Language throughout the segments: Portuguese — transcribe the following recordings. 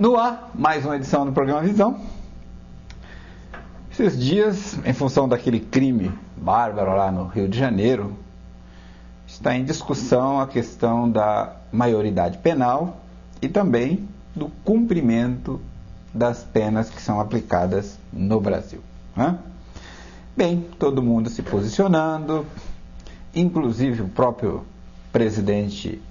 No ar, mais uma edição do programa Visão. Esses dias, em função daquele crime bárbaro lá no Rio de Janeiro, está em discussão a questão da maioridade penal e também do cumprimento das penas que são aplicadas no Brasil. Bem, todo mundo se posicionando, inclusive o próprio presidente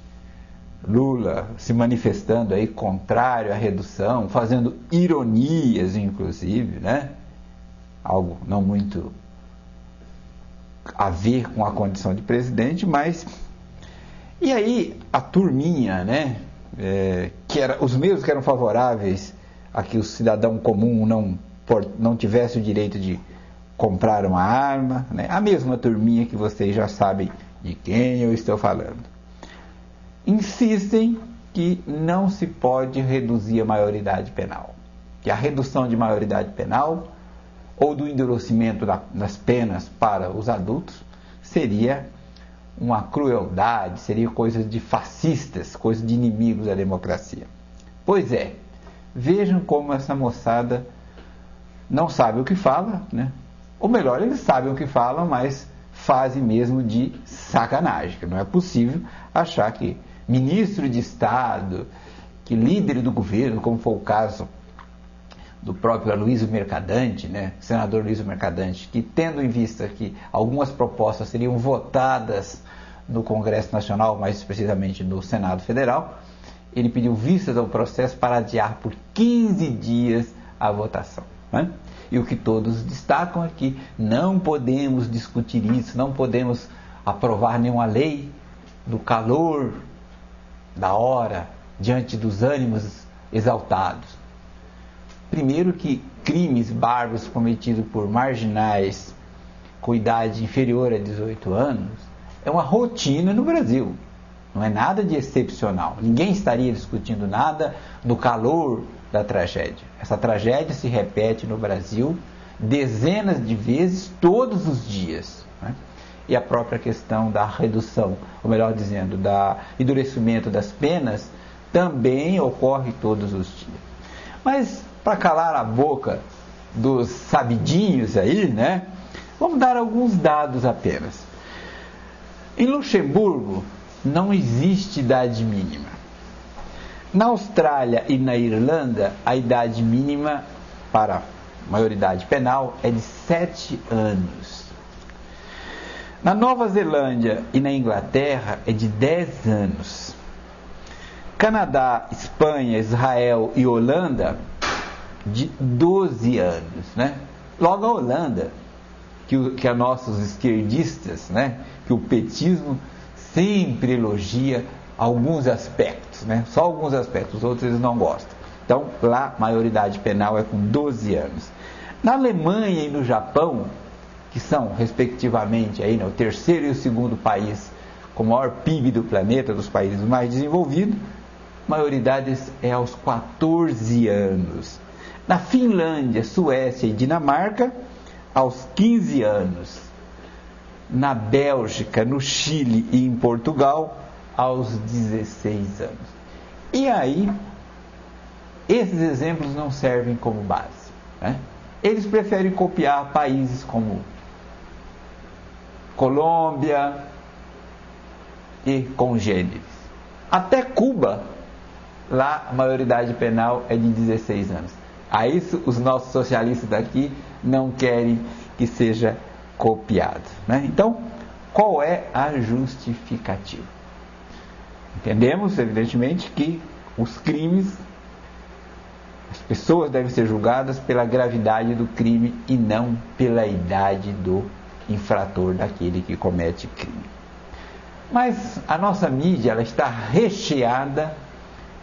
Lula se manifestando aí contrário à redução, fazendo ironias inclusive, algo não muito a ver com a condição de presidente, mas e aí a turminha, que era os mesmos que eram favoráveis a que o cidadão comum não tivesse o direito de comprar uma arma, a mesma turminha que vocês já sabem de quem eu estou falando, insistem que não se pode reduzir a maioridade penal, que a redução de maioridade penal ou do endurecimento das penas para os adultos seria uma crueldade, seria coisa de fascistas, coisa de inimigos da democracia. Pois é, vejam como essa moçada não sabe o que fala, ou melhor, eles sabem o que falam, mas fazem mesmo de sacanagem, que não é possível achar que ministro de Estado, que líder do governo, como foi o caso do próprio Aloysio Mercadante, senador Aloysio Mercadante, que tendo em vista que algumas propostas seriam votadas no Congresso Nacional, mais precisamente no Senado Federal, ele pediu vistas ao processo para adiar por 15 dias a votação. E o que todos destacam é que não podemos discutir isso, não podemos aprovar nenhuma lei no calor da hora, diante dos ânimos exaltados. Primeiro que crimes bárbaros cometidos por marginais com idade inferior a 18 anos é uma rotina no Brasil, não é nada de excepcional. Ninguém estaria discutindo nada no calor da tragédia. Essa tragédia se repete no Brasil dezenas de vezes todos os dias. E a própria questão da redução, ou melhor dizendo, da endurecimento das penas, também ocorre todos os dias. Mas, para calar a boca dos sabidinhos aí, vamos dar alguns dados apenas. Em Luxemburgo, não existe idade mínima. Na Austrália e na Irlanda, a idade mínima para maioridade penal é de 7 anos. Na Nova Zelândia e na Inglaterra é de 10 anos. Canadá, Espanha, Israel e Holanda, de 12 anos. Logo a Holanda, que a nossos esquerdistas, que o petismo sempre elogia alguns aspectos, só alguns aspectos, os outros eles não gostam. Então, lá a maioridade penal é com 12 anos. Na Alemanha e no Japão, que são, respectivamente, o terceiro e o segundo país com o maior PIB do planeta, dos países mais desenvolvidos, maioridade é aos 14 anos. Na Finlândia, Suécia e Dinamarca, aos 15 anos. Na Bélgica, no Chile e em Portugal, aos 16 anos. E aí, esses exemplos não servem como base. Eles preferem copiar países como Colômbia e congêneres. Até Cuba, lá a maioridade penal é de 16 anos. A isso os nossos socialistas daqui não querem que seja copiado. Então, qual é a justificativa? Entendemos, evidentemente, que os crimes, as pessoas devem ser julgadas pela gravidade do crime e não pela idade do infrator, daquele que comete crime. Mas a nossa mídia ela está recheada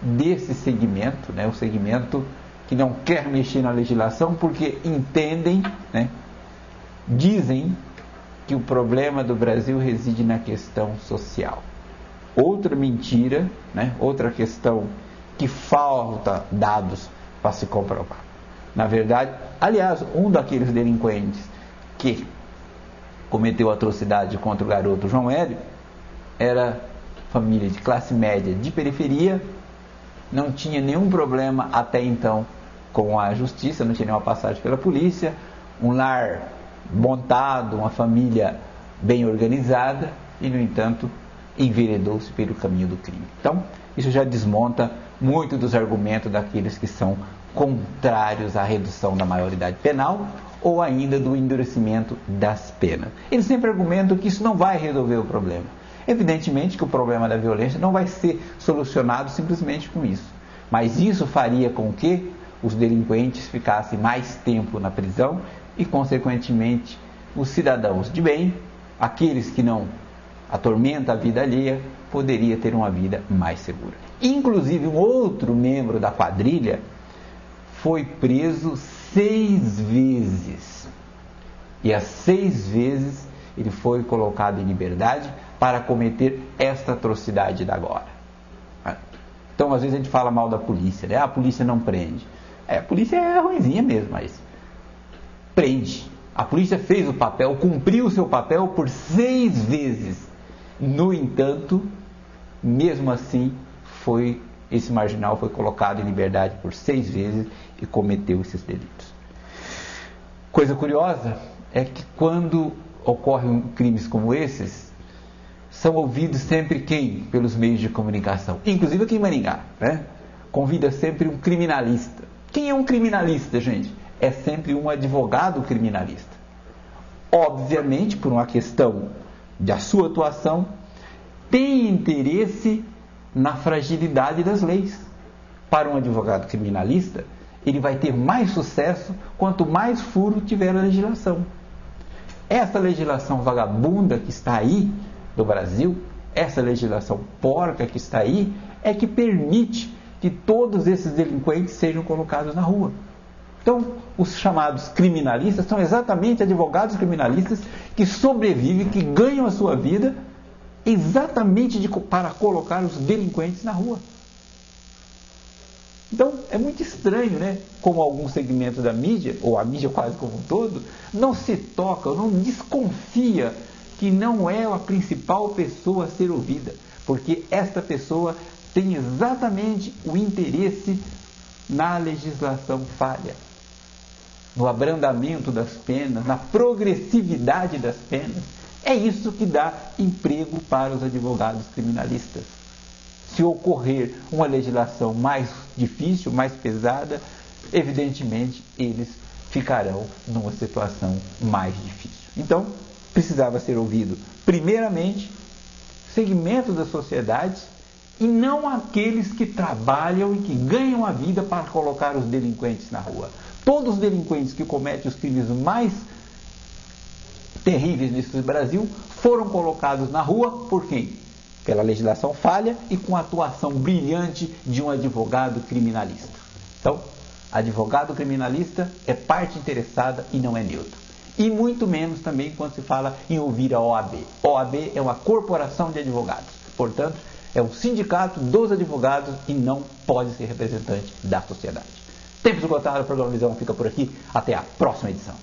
desse segmento, o segmento que não quer mexer na legislação porque entendem, dizem que o problema do Brasil reside na questão social. Outra mentira, outra questão que falta dados para se comprovar. Na verdade, aliás, um daqueles delinquentes que cometeu atrocidade contra o garoto João Hélio era família de classe média de periferia, não tinha nenhum problema até então com a justiça, não tinha nenhuma passagem pela polícia, um lar montado, uma família bem organizada e, no entanto, enveredou-se pelo caminho do crime. Então, isso já desmonta muito dos argumentos daqueles que são contrários à redução da maioridade penal ou ainda do endurecimento das penas. Eles sempre argumentam que isso não vai resolver o problema. Evidentemente que o problema da violência não vai ser solucionado simplesmente com isso, mas isso faria com que os delinquentes ficassem mais tempo na prisão e, consequentemente, os cidadãos de bem, aqueles que não atormentam a vida alheia, poderia ter uma vida mais segura. Inclusive, um outro membro da quadrilha foi preso 6 vezes. E as 6 vezes ele foi colocado em liberdade para cometer esta atrocidade da agora. Então, às vezes a gente fala mal da polícia, né? A polícia não prende. A polícia é ruinzinha mesmo, mas prende. A polícia fez o papel, cumpriu o seu papel por 6 vezes. No entanto, mesmo assim, esse marginal foi colocado em liberdade por 6 vezes e cometeu esses delitos. Coisa curiosa é que quando ocorrem crimes como esses, são ouvidos sempre quem? Pelos meios de comunicação. Inclusive aqui em Maringá, né? Convida sempre um criminalista. Quem é um criminalista, gente? É sempre um advogado criminalista. Obviamente, por uma questão da sua atuação, tem interesse na fragilidade das leis. Para um advogado criminalista, ele vai ter mais sucesso quanto mais furo tiver a legislação. Essa legislação vagabunda que está aí no Brasil, essa legislação porca que está aí, é que permite que todos esses delinquentes sejam colocados na rua. Então, os chamados criminalistas são exatamente advogados criminalistas que sobrevivem, que ganham a sua vida exatamente para colocar os delinquentes na rua. Então, é muito estranho, né? Como alguns segmentos da mídia, ou a mídia quase como um todo, não se toca, não desconfia que não é a principal pessoa a ser ouvida, porque esta pessoa tem exatamente o interesse na legislação falha, no abrandamento das penas, na progressividade das penas. É isso que dá emprego para os advogados criminalistas. Se ocorrer uma legislação mais difícil, mais pesada, evidentemente eles ficarão numa situação mais difícil. Então, precisava ser ouvido, primeiramente, segmentos da sociedade e não aqueles que trabalham e que ganham a vida para colocar os delinquentes na rua. Todos os delinquentes que cometem os crimes mais terríveis nesse Brasil foram colocados na rua por quem? Pela legislação falha e com a atuação brilhante de um advogado criminalista. Então, advogado criminalista é parte interessada e não é neutro. E muito menos também quando se fala em ouvir a OAB. OAB é uma corporação de advogados. Portanto, é um sindicato dos advogados e não pode ser representante da sociedade. Tempo esgotado, o programa Visão fica por aqui. Até a próxima edição.